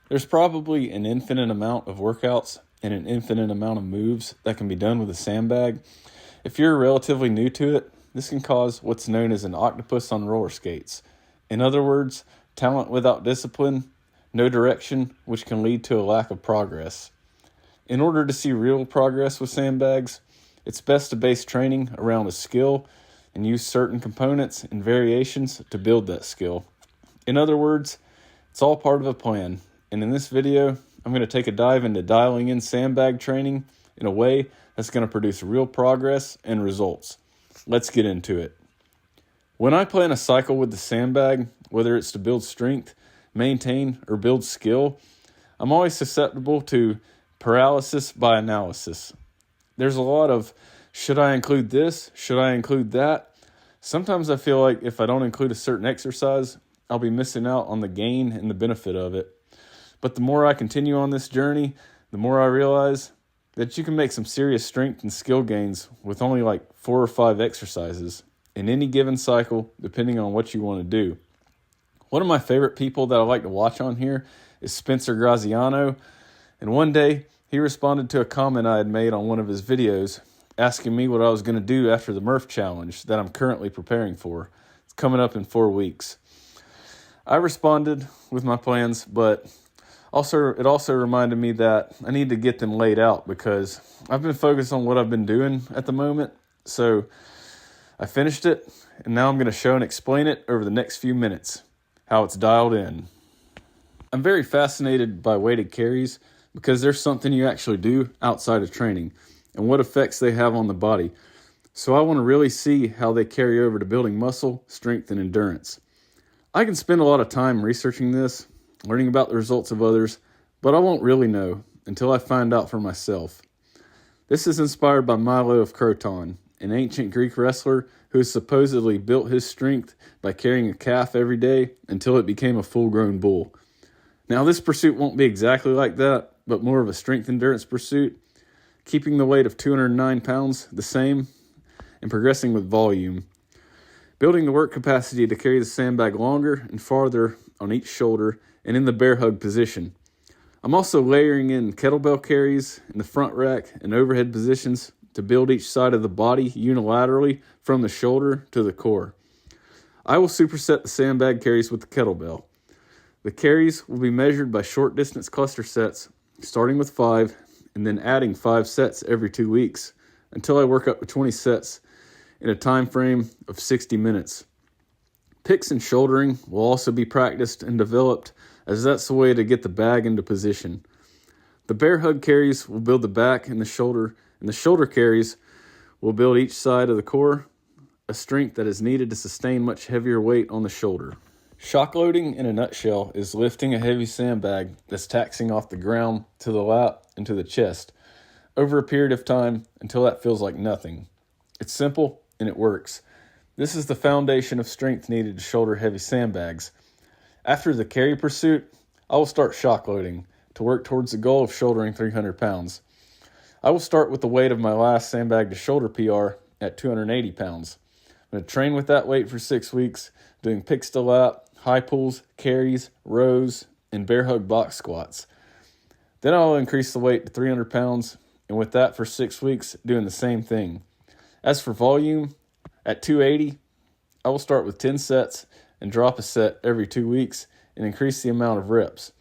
There's probably an infinite amount of workouts and an infinite amount of moves that can be done with a sandbag. If you're relatively new to it, this can cause what's known as an octopus on roller skates. In other words, talent without discipline, no direction, which can lead to a lack of progress. In order to see real progress with sandbags, it's best to base training around a skill and use certain components and variations to build that skill. In other words, it's all part of a plan. And in this video, I'm going to take a dive into dialing in sandbag training in a way that's going to produce real progress and results. Let's get into it. When I plan a cycle with the sandbag, whether it's to build strength, maintain, or build skill, I'm always susceptible to paralysis by analysis. There's a lot of, should I include this? Should I include that? Sometimes I feel like if I don't include a certain exercise, I'll be missing out on the gain and the benefit of it. But the more I continue on this journey, the more I realize that you can make some serious strength and skill gains with only like 4 or 5 exercises in any given cycle, depending on what you want to do. One of my favorite people that I like to watch on here is Spencer Graziano, and one day he responded to a comment I had made on one of his videos asking me what I was going to do after the Murph challenge that I'm currently preparing for. It's coming up in 4 weeks. I responded with my plans, but it also reminded me that I need to get them laid out because I've been focused on what I've been doing at the moment. So I finished it, and now I'm going to show and explain it over the next few minutes, how it's dialed in. I'm very fascinated by weighted carries because there's something you actually do outside of training and what effects they have on the body. So I want to really see how they carry over to building muscle, strength, and endurance. I can spend a lot of time researching this, learning about the results of others, but I won't really know until I find out for myself. This is inspired by Milo of Croton, an ancient Greek wrestler who supposedly built his strength by carrying a calf every day until it became a full-grown bull. Now, this pursuit won't be exactly like that, but more of a strength endurance pursuit, keeping the weight of 209 pounds the same and progressing with volume. Building the work capacity to carry the sandbag longer and farther on each shoulder and in the bear hug position. I'm also layering in kettlebell carries in the front rack and overhead positions to build each side of the body unilaterally from the shoulder to the core. I will superset the sandbag carries with the kettlebell. The carries will be measured by short distance cluster sets, starting with 5 and then adding 5 sets every 2 weeks until I work up to 20 sets in a time frame of 60 minutes. Picks and shouldering will also be practiced and developed as that's the way to get the bag into position. The bear hug carries will build the back and the shoulder carries will build each side of the core, a strength that is needed to sustain much heavier weight on the shoulder. Shock loading in a nutshell is lifting a heavy sandbag that's taxing off the ground to the lap and to the chest over a period of time until that feels like nothing. It's simple and it works. This is the foundation of strength needed to shoulder heavy sandbags. After the carry pursuit, I will start shock loading to work towards the goal of shouldering 300 pounds. I will start with the weight of my last sandbag to shoulder PR at 280 pounds. I'm going to train with that weight for 6 weeks, doing picks to lap, high pulls, carries, rows, and bear hug box squats. Then I'll increase the weight to 300 pounds, and with that for 6 weeks, doing the same thing. As for volume, at 280, I will start with 10 sets and drop a set every 2 weeks and increase the amount of reps.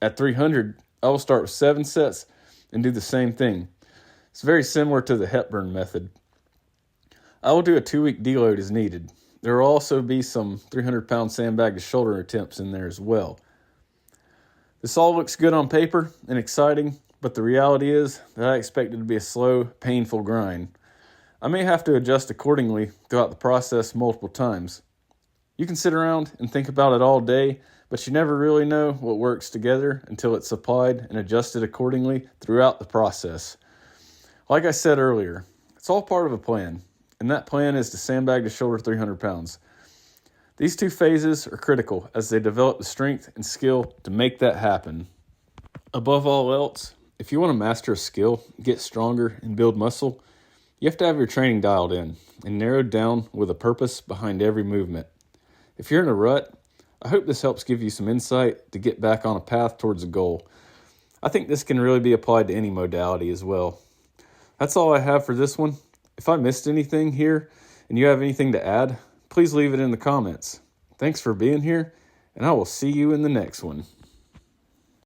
At 300, I will start with 7 sets and do the same thing. It's very similar to the Hepburn method. I will do a 2-week deload as needed. There will also be some 300-pound sandbag to shoulder attempts in there as well. This all looks good on paper and exciting, but the reality is that I expect it to be a slow, painful grind. I may have to adjust accordingly throughout the process multiple times. You can sit around and think about it all day, but you never really know what works together until it's applied and adjusted accordingly throughout the process. Like I said earlier, it's all part of a plan, and that plan is to sandbag to shoulder 300 pounds. These 2 phases are critical as they develop the strength and skill to make that happen. Above all else, if you want to master a skill, get stronger, and build muscle, you have to have your training dialed in and narrowed down with a purpose behind every movement. If you're in a rut, I hope this helps give you some insight to get back on a path towards a goal. I think this can really be applied to any modality as well. That's all I have for this one. If I missed anything here and you have anything to add, please leave it in the comments. Thanks for being here, and I will see you in the next one.